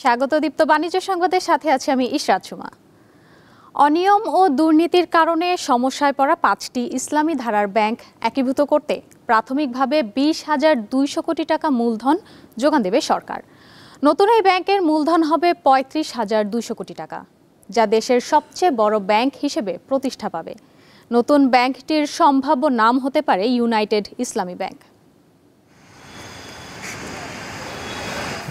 স্বাগত দীপ্ত বাণিজ্য সংবাদের সাথে আছি আমি ইশরাত সুমা। অনিয়ম ও দুর্নীতির কারণে সমস্যায় পড়া 5টি ইসলামী ধারার ব্যাংক একীভূত করতে প্রাথমিকভাবে 20,200 কোটি টাকা মূলধন যোগান দেবে সরকার। নতুন এই ব্যাংকের মূলধন হবে 35,200 কোটি টাকা, যা দেশের সবচেয়ে বড় ব্যাংক হিসেবে প্রতিষ্ঠা পাবে। নতুন ব্যাংকটির সম্ভাব্য নাম হতে পারে ইউনাইটেড ইসলামী ব্যাংক।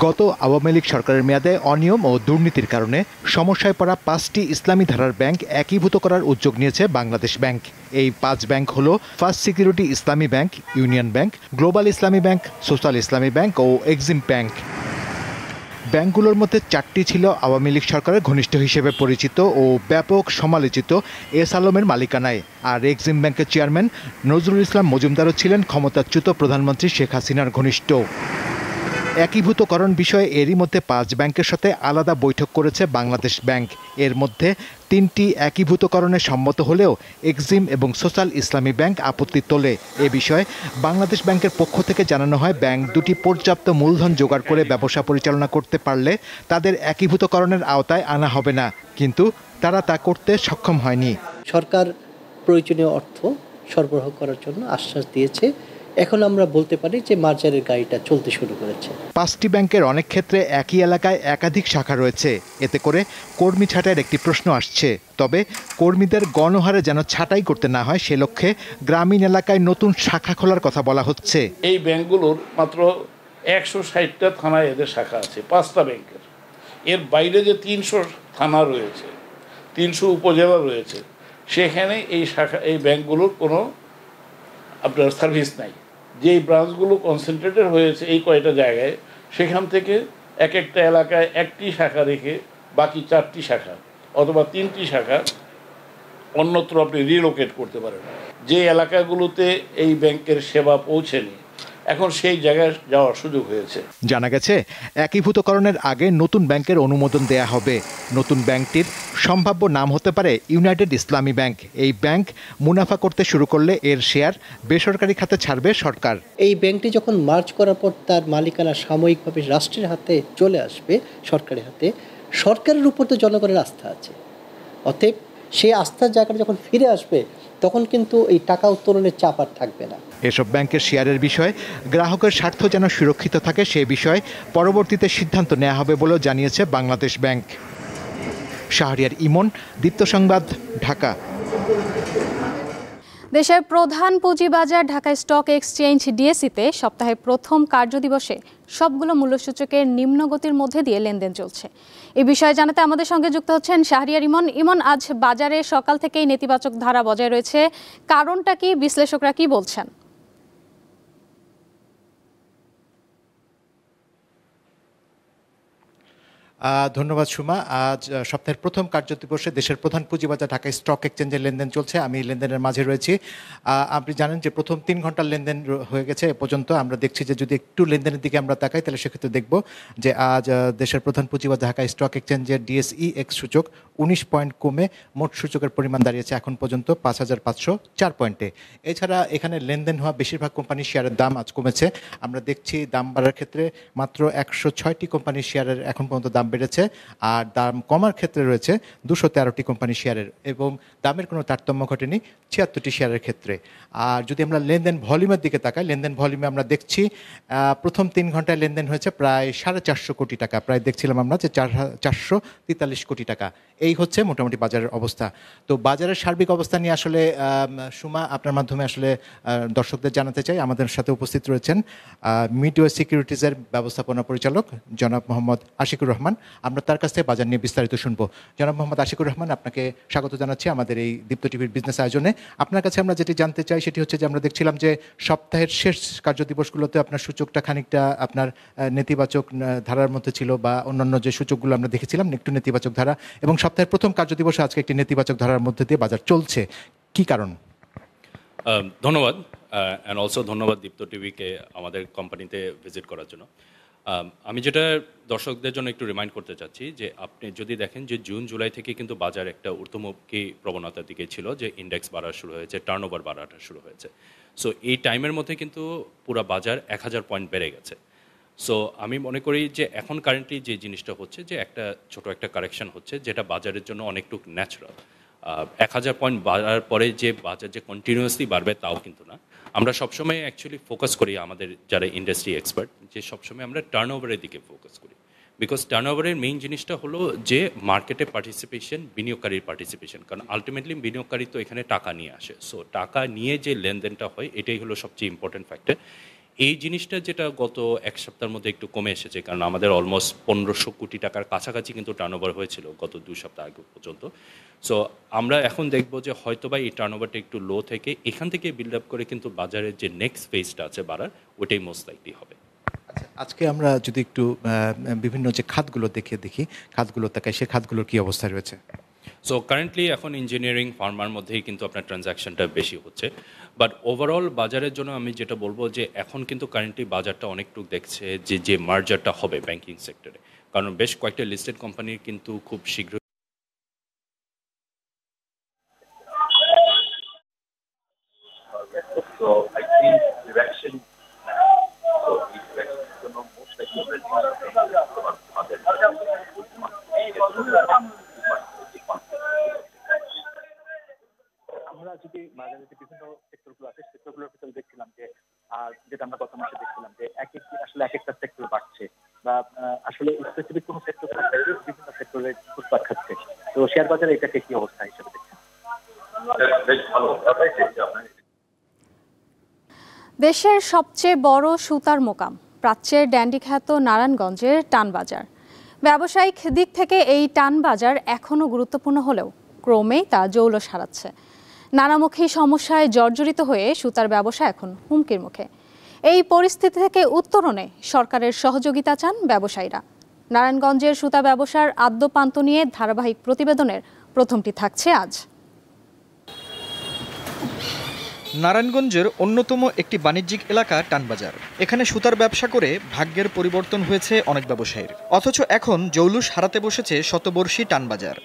গত আওয়ামী লীগ সরকারের মেয়াদে অনিয়ম ও দুর্নীতির কারণে সমস্যায় পড়া 5টি ইসলামী ধারার ব্যাংক একীভূত করার উদ্যোগ নিয়েছে বাংলাদেশ ব্যাংক। এই 5 ব্যাংক হলো ফার্স্ট সিকিউরিটি ইসলামী ব্যাংক, ইউনিয়ন ব্যাংক, গ্লোবাল ইসলামী ব্যাংক, সোশ্যাল ইসলামী ব্যাংক ও এক্সিম ব্যাংক। ব্যাংকগুলোর মধ্যে 4টি ছিল আওয়ামী লীগ সরকারের ঘনিষ্ঠ হিসেবে পরিচিত ও ব্যাপক সমালোচিত এস আলমের মালিকানায়, আর এক্সিম ব্যাংকের চেয়ারম্যান নজরুল ইসলাম মজুমদারও ছিলেন ক্ষমতাচ্যুত প্রধানমন্ত্রী শেখ হাসিনার ঘনিষ্ঠ। একীভূতকরণ বিষয়ে এরই মধ্যে 5 ব্যাংকের সাথে আলাদা বৈঠক করেছে বাংলাদেশ ব্যাংক। এর মধ্যে 3টি একীভূতকরণে সম্মত হলেও এক্সিম এবং সোশ্যাল ইসলামী ব্যাংক আপত্তি তোলে। এ বিষয়ে বাংলাদেশ ব্যাংকের পক্ষ থেকে জানানো হয়, ব্যাংক দুটি পর্যাপ্ত মূলধন জোগাড় করে ব্যবসা পরিচালনা করতে পারলে তাদের একীভূতকরণের আওতায় আনা হবে না, কিন্তু তারা তা করতে সক্ষম হয়নি। সরকার প্রয়োজনীয় অর্থ সরবরাহ করার জন্য আশ্বাস দিয়েছে। এখন আমরা বলতে পারি যে মার্জারের গাড়িটা চলতে শুরু করেছে। 5টি ব্যাংকের অনেক ক্ষেত্রে একই এলাকায় একাধিক শাখা রয়েছে। এতে করে কর্মী ছাঁটাইয়ের একটি প্রশ্ন আসছে। তবে কর্মীদের গণহারে যেন ছাঁটাই করতে না হয়, সে লক্ষ্যে গ্রামীণ এলাকায় নতুন শাখা খোলার কথা বলা হচ্ছে। এই ব্যাংকগুলোর মাত্র 160টা থানায় এদের শাখা আছে, 5টা ব্যাংকের। এর বাইরে যে 300 থানা রয়েছে, 300 উপজেলা রয়েছে, সেখানে এই ব্যাংকগুলোর কোনো আপনার সার্ভিস নাই। যেই ব্রাঞ্চগুলো কনসেন্ট্রেটেড হয়েছে এই কয়টা জায়গায়, সেখান থেকে এক একটা এলাকায় 1টি শাখা রেখে বাকি 4টি শাখা অথবা 3টি শাখা অন্যত্র আপনি রিলোকেট করতে পারেন। যে এলাকাগুলোতে এই ব্যাংকের সেবা পৌঁছেনি, এখন সেই জায়গায় যাওয়ার সুযোগ হয়েছে। জানা গেছে, একীভূতকরণের আগে নতুন ব্যাংকের অনুমোদন দেয়া হবে। নতুন ব্যাংকটির সম্ভাব্য নাম হতে পারে ইউনাইটেড ইসলামী ব্যাংক। এই ব্যাংক মুনাফা করতে শুরু করলে এর শেয়ার বেসরকারি খাতে ছাড়বে সরকার। এই ব্যাংকটি যখন মার্জ করার পর তার মালিকানা সাময়িকভাবে রাষ্ট্রের হাতে চলে আসবে, সরকারের হাতে, সরকারের উপর তো জনগণের আস্থা আছে। অতএব সেই আস্থার জায়গাটা যখন ফিরে আসবে, তখন কিন্তু এই টাকা উত্তোলনের চাপ আর থাকবে না। এসব ব্যাংকের শেয়ারের বিষয়ে গ্রাহকের স্বার্থ যেন সুরক্ষিত থাকে, সে বিষয়ে পরবর্তীতে সিদ্ধান্ত নেওয়া হবে বলেও জানিয়েছে বাংলাদেশ ব্যাংক। শাহরিয়ার ইমন, দীপ্ত সংবাদ, ঢাকা। দেশের প্রধান পুঁজিবাজার ঢাকা স্টক এক্সচেঞ্জ ডিএসইতে সপ্তাহের প্রথম কার্যদিবসে সবগুলো মূল্যসূচকের নিম্নগতির মধ্যে দিয়ে লেনদেন চলছে। এই বিষয়ে জানাতে আমাদের সঙ্গে যুক্ত হচ্ছেন শাহরিয়ার ইমন। ইমন, আজ বাজারে সকাল থেকেই নেতিবাচক ধারা বজায় রয়েছে, কারণটা কি, বিশ্লেষকরা কি বলছেন? ধন্যবাদ সুমা। আজ সপ্তাহের প্রথম কার্যদিবসে দেশের প্রধান পুঁজিবাজার ঢাকা স্টক এক্সচেঞ্জের লেনদেন চলছে। আমি লেনদেনের মাঝে রয়েছি। আপনি জানেন যে প্রথম 3 ঘন্টার লেনদেন হয়ে গেছে এ পর্যন্ত। আমরা দেখছি যে যদি একটু লেনদেনের দিকে আমরা তাকাই, তাহলে সেক্ষেত্রে দেখব যে আজ দেশের প্রধান পুঁজিবাজার ঢাকা স্টক এক্সচেঞ্জের ডিএসই এক্স সূচক 19 পয়েন্ট কমে মোট সূচকের পরিমাণ দাঁড়িয়েছে এখন পর্যন্ত 5,504 পয়েন্টে। এছাড়া এখানে লেনদেন হওয়া বেশিরভাগ কোম্পানির শেয়ারের দাম আজ কমেছে। আমরা দেখছি দাম বাড়ার ক্ষেত্রে মাত্র 106টি কোম্পানির শেয়ারের এখন পর্যন্ত দাম বেড়েছে, আর দাম কমার ক্ষেত্রে রয়েছে 213টি কোম্পানি শেয়ারের, এবং দামের কোনো তারতম্য ঘটেনি 76টি শেয়ারের ক্ষেত্রে। আর যদি আমরা লেনদেন ভলিউমের দিকে তাকাই, লেনদেন ভলিউমে আমরা দেখছি প্রথম 3 ঘন্টায় লেনদেন হয়েছে প্রায় 450 কোটি টাকা, প্রায় দেখছিলাম আমরা যে 443 কোটি টাকা। এই হচ্ছে মোটামুটি বাজারের অবস্থা। তো বাজারের সার্বিক অবস্থা নিয়ে আসলে সুমা, আপনার মাধ্যমে আসলে দর্শকদের জানাতে চাই, আমাদের সাথে উপস্থিত রয়েছেন মিডওয়ে সিকিউরিটিজের ব্যবস্থাপনা পরিচালক জনাব মোহাম্মদ আশিকুর রহমান। আমরা তার কাছ থেকে বাজার নিয়ে বিস্তারিত শুনবো। জনাব মোহাম্মদ আশিকুর রহমান, আপনাকে স্বাগত জানাচ্ছি আমাদের এই দীপ্ত টিভির বিজনেস আয়োজনে। আপনার কাছে আমরা যেটি জানতে চাই সেটি হচ্ছে যে আমরা দেখছিলাম যে সপ্তাহের শেষ কার্যদিবসগুলোতে আপনার সূচকটা খানিকটা আপনার নেতিবাচক ধারার মধ্যে ছিল, বা অন্যান্য যে সূচকগুলো আমরা দেখেছিলাম একটু নেতিবাচক ধারা, এবং সপ্তাহের প্রথম কার্যদিবসে আজকে একটি নেতিবাচক ধারার মধ্যে দিয়ে বাজার চলছে, কি কারণ? ধন্যবাদ, অ্যান্ড অলসো ধন্যবাদ দীপ্ত টিভিকে আমাদের কোম্পানিতে ভিজিট করার জন্য। আমি যেটা দর্শকদের জন্য একটু রিমাইন্ড করতে চাচ্ছি যে আপনি যদি দেখেন যে জুন জুলাই থেকে কিন্তু বাজার একটা ঊর্ধ্বমুখী প্রবণতার দিকে ছিল, যে ইন্ডেক্স বাড়া শুরু হয়েছে, টার্নওভার বাড়াটা শুরু হয়েছে। সো এই টাইমের মধ্যে কিন্তু পুরো বাজার 1000 পয়েন্ট বেড়ে গেছে। সো আমি মনে করি যে এখন কারেন্টলি যে জিনিসটা হচ্ছে যে ছোট একটা কারেকশন হচ্ছে, যেটা বাজারের জন্য অনেকটুকু ন্যাচারাল। 1000 পয়েন্ট বাড়ার পরে যে বাজার যে কন্টিনিউয়াসলি বাড়বে তাও কিন্তু না। আমরা সবসময় অ্যাকচুয়ালি ফোকাস করি, আমাদের যারা ইন্ডাস্ট্রি এক্সপার্ট, যে সবসময় আমরা টার্নওভারের দিকে ফোকাস করি। বিকজ টার্নওভারের মেইন জিনিসটা হলো যে মার্কেটে পার্টিসিপেশন, বিনিয়োগকারীর পার্টিসিপেশন, কারণ আলটিমেটলি বিনিয়োগকারী তো এখানে টাকা নিয়ে আসে। সো টাকা নিয়ে যে লেনদেনটা হয় এটাই হলো সবচেয়ে ইম্পর্টেন্ট ফ্যাক্টর। এই জিনিসটা যেটা গত এক সপ্তাহের মধ্যে একটু কমে এসেছে, কারণ আমাদের অলমোস্ট 1500 কোটি টাকার কাছাকাছি কিন্তু টার্নওভার হয়েছিল গত 2 সপ্তাহ আগে পর্যন্ত। সো আমরা এখন দেখব যে হয়তোবা এই টার্নওভারটা একটু লো থেকে এখান থেকে বিল্ড আপ করে কিন্তু বাজারের যে নেক্সট ফেজটা আছে বাড়ার, ওটাই মোস্ট লাইকলি হবে। আচ্ছা, আজকে আমরা যদি একটু বিভিন্ন যে খাতগুলো দেখি খাতগুলো তাকাই, সে খাতগুলোর কি অবস্থা রয়েছে? সো কারেন্টলি এখন ইঞ্জিনিয়ারিং, ফার্মার মধ্যেই কিন্তু আপনার ট্রানজ্যাকশনটা বেশি হচ্ছে। বাট ওভারঅল বাজারের জন্য আমি যেটা বলবো যে এখন কিন্তু কারেন্টলি বাজারটা অনেকটুকু দেখছে যে মার্জারটা হবে ব্যাংকিং সেক্টরে, কারণ বেশ কয়েকটা লিস্টেড কোম্পানির কিন্তু খুব শীঘ্র আমরা যদি বাজারে যে বিভিন্ন সেক্টরগুলো আছে সেক্টরগুলোর ভিতরে দেখছিলাম যে যেটা আমরা গত মাসে দেখছিলাম যে এক একটা সেক্টর বাড়ছে বা আসলে স্পেসিফিক কোনো সেক্টর বিভিন্ন সেক্টরে ঘুরপাক খাচ্ছে। তো শেয়ার বাজারে এটাকে কি অবস্থা হিসেবে দেখছেন? দেশের সবচেয়ে বড় সুতার মোকাম প্রাচ্যের ড্যান্ডিখ্যাত নারায়ণগঞ্জের টানবাজার। ব্যবসায়িক দিক থেকে এই টানবাজার এখনও গুরুত্বপূর্ণ হলেও ক্রমেই তা জৌলস হারাচ্ছে। নানামুখী সমস্যায় জর্জরিত হয়ে সুতার ব্যবসা এখন হুমকির মুখে। এই পরিস্থিতি থেকে উত্তরণে সরকারের সহযোগিতা চান ব্যবসায়ীরা। নারায়ণগঞ্জের সুতা ব্যবসার আদ্যোপান্ত নিয়ে ধারাবাহিক প্রতিবেদনের প্রথমটি থাকছে আজ। নারায়ণগঞ্জের অন্যতম একটি বাণিজ্যিক এলাকা টানবাজার। এখানে সুতার ব্যবসা করে ভাগ্যের পরিবর্তন হয়েছে অনেক ব্যবসায়ীর, অথচ এখন জৌলুস হারাতে বসেছে শতবর্ষী টানবাজার।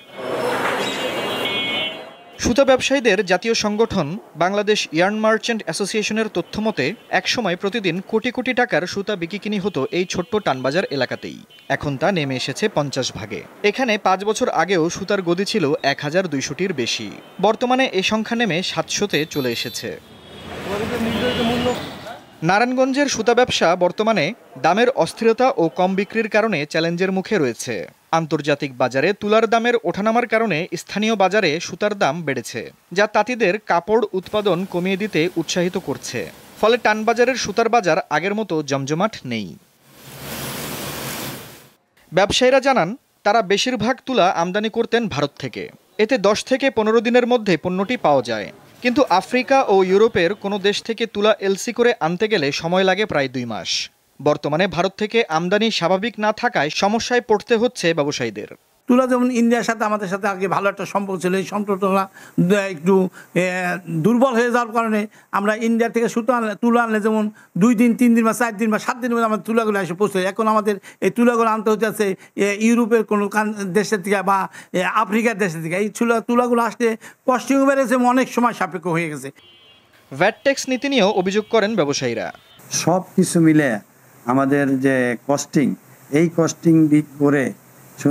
সুতা ব্যবসায়ীদের জাতীয় সংগঠন বাংলাদেশ ইয়ার্ন মার্চেন্ট অ্যাসোসিয়েশনের তথ্যমতে একসময় প্রতিদিন কোটি কোটি টাকার সুতা বিকিকিনি হতো এই ছোট্ট টানবাজার এলাকাতেই। এখন তা নেমে এসেছে 50 ভাগে। এখানে 5 বছর আগেও সুতার গদি ছিল 1200টির বেশি। বর্তমানে এই সংখ্যা নেমে 700-তে চলে এসেছে। নারায়ণগঞ্জের সুতা ব্যবসা বর্তমানে দামের অস্থিরতা ও কম বিক্রির কারণে চ্যালেঞ্জের মুখে রয়েছে। আন্তর্জাতিক বাজারে তুলার দামের ওঠানামার কারণে স্থানীয় বাজারে সুতার দাম বেড়েছে, যা তাঁতিদের কাপড় উৎপাদন কমিয়ে দিতে উৎসাহিত করছে। ফলে টানবাজারের সুতার বাজার আগের মতো জমজমাট নেই। ব্যবসায়ীরা জানান, তারা বেশিরভাগ তুলা আমদানি করতেন ভারত থেকে। এতে 10 থেকে 15 দিনের মধ্যে পণ্যটি পাওয়া যায়। কিন্তু আফ্রিকা ও ইউরোপের কোনো দেশ থেকে তুলা এলসি করে আনতে গেলে সময় লাগে প্রায় 2 মাস। বর্তমানে ভারত থেকে আমদানি স্বাভাবিক না থাকায় সমস্যায় পড়তে হচ্ছে ব্যবসায়ীদের। তুলা যেমন ইন্ডিয়ার সাথে আমাদের সাথে আগে ভালো একটা সম্পর্ক ছিল, এই সম্পর্কটা একটু দুর্বল হয়ে যাওয়ার কারণে আমরা ইন্ডিয়া থেকে তুলা আনলে যেমন 2 দিন 3 দিন বা 4 দিন বা 7 দিনের মধ্যে আমাদের তুলাগুলো এসে পৌঁছে। এখন আমাদের এই তুলাগুলো আনতে হচ্ছে ইউরোপের কোনো দেশের থেকে বা আফ্রিকার দেশের থেকে। এই তুলাগুলো আসতে কস্টিং বেড়েছে, অনেক সময় সাপেক্ষ হয়ে গেছে। ভ্যাট ট্যাক্স নীতি নিয়েও অভিযোগ করেন ব্যবসায়ীরা। সব কিছু মিলে আমাদের যে কস্টিং, এই কস্টিং দিক করে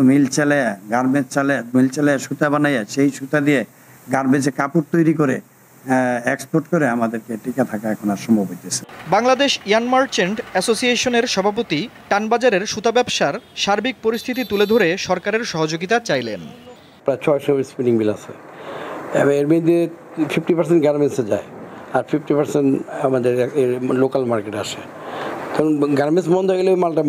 মিল চালায়, গার্মেন্টস চালায়, মিল চালায় সুতা বানাইয়া সেই সুতা দিয়ে গার্মেন্টসে কাপড় তৈরি করে এক্সপোর্ট করে আমাদেরকে টিকে থাকা এখন আর সম্ভব হইতেছে। বাংলাদেশ ইয়ার্ন মার্চেন্ট অ্যাসোসিয়েশনের সভাপতি টানবাজারের সুতা ব্যবসার সার্বিক পরিস্থিতি তুলে ধরে সরকারের সহযোগিতা চাইলেন। প্রায় 600 স্পিনিং মিল আছে, এর মধ্যে 50% গার্মেন্টসে যায় আর 50% আমাদের লোকাল মার্কেটে আসে। তখন গার্মেন্টস বন্ধ হয়ে গেলে মালটা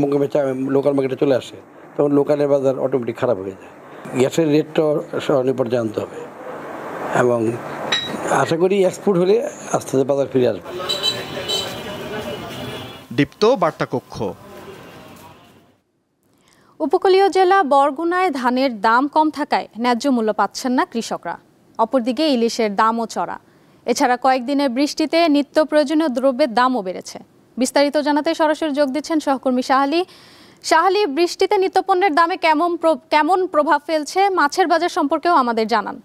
লোকাল মার্কেটে চলে আসে, তখন লোকালের বাজার অটোমেটিক খারাপ হয়ে যায়। গ্যাসের রেটটাও স্বনির্ভর জানতে হবে এবং আশা করি এক্সপোর্ট হলে আস্তে আস্তে বাজার ফিরে আসবে। দীপ্ত বার্তা কক্ষ। উপকূলীয় জেলা বরগুনায় ধানের দাম কম থাকায় ন্যায্য মূল্য পাচ্ছেন না কৃষকরা। অপরদিকে ইলিশের দামও চড়া। এছাড়া কয়েকদিনের বৃষ্টিতে নিত্য প্রয়োজনীয় দ্রব্যের দামও বেড়েছে। বিস্তারিত জানাতে সরাসরি যোগ দিচ্ছেন সহকর্মী শাহালি। বৃষ্টিতে নিত্যপণ্যের দামে কেমন প্রভাব ফেলছে, মাছের বাজার সম্পর্কেও আমাদের জানান।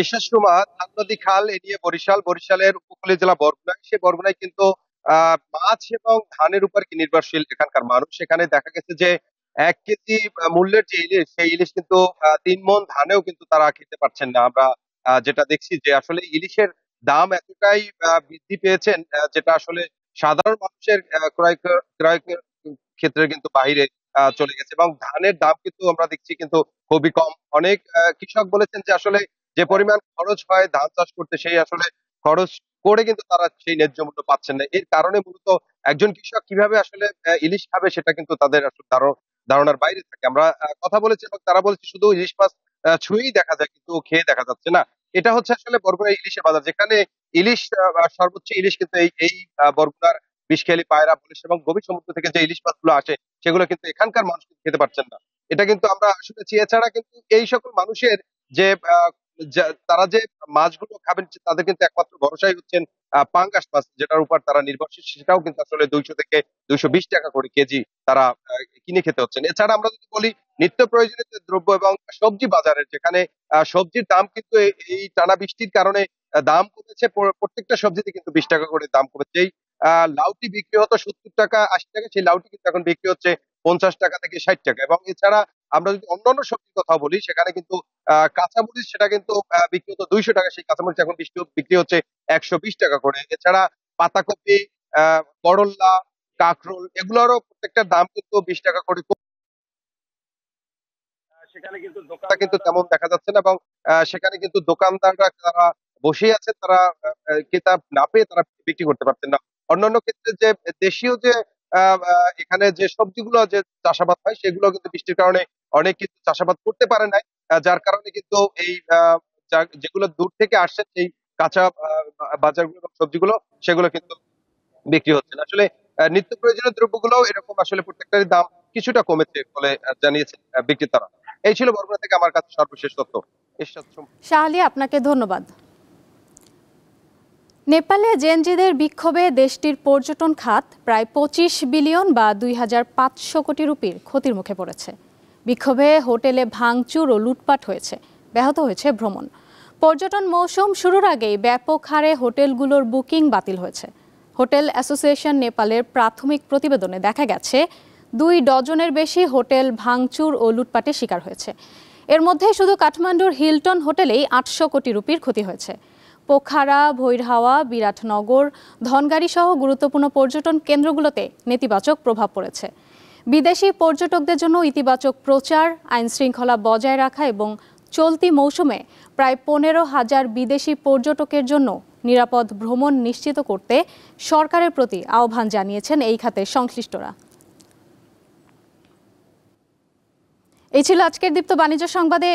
ঈশ্বর সুমা, ধাননদী খাল এ নিয়ে বরিশালের উপকূলীয় জেলা বরগুনা, সে বরগুনায় কিন্তু মাছ এবং ধানের উপর কি নির্ভরশীল এখানকার মানুষ। সেখানে দেখা গেছে যে 1 কেজি মূল্যের যে ইলিশ, সেই ইলিশ কিন্তু 3 মণ ধানেও কিন্তু তারা খেতে পারছেন না। আমরা যেটা দেখছি যে আসলে ইলিশের দাম এতটাই বৃদ্ধি পেয়েছেন, যেটা আসলে সাধারণ মানুষের ক্রয় ক্ষেত্রে কিন্তু বাহিরে চলে গেছে, এবং ধানের দাম কিন্তু আমরা দেখছি কিন্তু খুবই কম। অনেক কৃষক বলেছেন যে আসলে যে পরিমাণ খরচ হয় ধান চাষ করতে, সেই আসলে খরচ করে কিন্তু তারা সেই ন্যায্য মূল্য পাচ্ছেন না। এর কারণে মূলত একজন কৃষক কিভাবে আসলে ইলিশ খাবে সেটা কিন্তু তাদের আসলে ধারণার বাইরে থাকে। আমরা কথা বলেছি এবং তারা বলেছে শুধু ইলিশ মাছ ছুঁয়েই দেখা যায় কিন্তু খেয়ে দেখা যাচ্ছে না। এটা হচ্ছে আসলে বরগুনা ইলিশের বাজার, যেখানে ইলিশ সর্বোচ্চ ইলিশ কিন্তু এই বরগুনার বিষখালী, পায়রা, বলিশ এবং গভীর সমুদ্র থেকে যে ইলিশ মাছগুলো আসে সেগুলো কিন্তু এখানকার মানুষ কিন্তু খেতে পারছেন না। এটা কিন্তু আমরা শুনেছি। এছাড়া কিন্তু এই সকল মানুষের যে তারা যে মাছগুলো খাবেন তাদের কিন্তু একমাত্র ভরসাই হচ্ছেন পাঙ্গাস মাছ, যেটার উপর তারা নির্ভরশীল, সেটাও কিন্তু আসলে 200 থেকে 220 টাকা করে কেজি তারা কিনে খেতে হচ্ছেন। এছাড়া আমরা যদি বলি নিত্য প্রয়োজনীয় দ্রব্য এবং সবজি বাজারের, যেখানে সবজির দাম কিন্তু এই টানা বৃষ্টির কারণে দাম কমেছে। প্রত্যেকটা সবজিতে কিন্তু 20 টাকা করে দাম কমেছে। এই লাউটি বিক্রি হতো 70 টাকা 80 টাকা, সেই লাউটি কিন্তু এখন বিক্রি হচ্ছে 50 টাকা থেকে 60 টাকা। এবং এছাড়া আমরা যদি অন্যান্য সবজির কথা বলি, সেখানে কিন্তু কাঁচামরিচ সেটা কিন্তু বিক্রি হতো 200 টাকা, সেই কাঁচামরিচ এখন বিক্রি হচ্ছে 120 টাকা করে। এছাড়া পাতাকপি, করল্লা, কাঁকরোল এগুলোরও প্রত্যেকটার দাম কিন্তু 20 টাকা করে। সেখানে কিন্তু দোকানটা কিন্তু তেমন দেখা যাচ্ছে না, এবং সেখানে কিন্তু দোকানদাররা তারা বসেই আছে, তারা ক্রেতা না পেয়ে তারা বিক্রি করতে পারছেন না। অন্যান্য ক্ষেত্রে যে দেশীয় যে এখানে যে সবজিগুলো যে চাষাবাদ হয়, সেগুলো কিন্তু বৃষ্টির কারণে অনেক কিন্তু চাষাবাদ করতে পারে নাই, যার কারণে কিন্তু এই যেগুলো দূর থেকে আসছে সেই কাঁচা বাজারগুলো এবং সবজিগুলো, সেগুলো কিন্তু বিক্রি হচ্ছে না। আসলে নিত্য প্রয়োজনীয় দ্রব্যগুলো এরকম আসলে প্রত্যেকটারই দাম কিছুটা কমেছে বলে জানিয়েছেন বিক্রেতারা। এই ছিল বরগুনা থেকে আমার কাছে সর্বশেষ তথ্য। শাহ আলী, আপনাকে ধন্যবাদ। নেপালে জেনজিদের বিক্ষোভে দেশটির পর্যটন খাত প্রায় 25 বিলিয়ন বা 2500 কোটি রুপির ক্ষতির মুখে পড়েছে। বিক্ষোভে হোটেলে ভাঙচুর ও লুটপাট হয়েছে, ব্যাহত হয়েছে ভ্রমণ। পর্যটন মৌসুম শুরুর আগেই ব্যাপক হারে হোটেলগুলোর বুকিং বাতিল হয়েছে। হোটেল অ্যাসোসিয়েশন নেপালের প্রাথমিক প্রতিবেদনে দেখা গেছে 2 ডজনের বেশি হোটেল ভাঙচুর ও লুটপাটের শিকার হয়েছে। এর মধ্যে শুধু কাঠমান্ডুর হিলটন হোটেলেই 800 কোটি রুপির ক্ষতি হয়েছে। পোখারা, ভৈরহাওয়া, বিরাটনগর, ধনগাড়ি সহ গুরুত্বপূর্ণ পর্যটন কেন্দ্রগুলোতে নেতিবাচক প্রভাব পড়েছে। বিদেশি পর্যটকদের জন্য ইতিবাচক প্রচার, আইন শৃঙ্খলা বজায় রাখা এবং চলতি মৌসুমে প্রায় 15,000 বিদেশি পর্যটকের জন্য নিরাপদ ভ্রমণ নিশ্চিত করতে সরকারের প্রতি আহ্বান জানিয়েছেন এই খাতের সংশ্লিষ্টরা। এই ছিল আজকের দীপ্ত বাণিজ্য সংবাদে।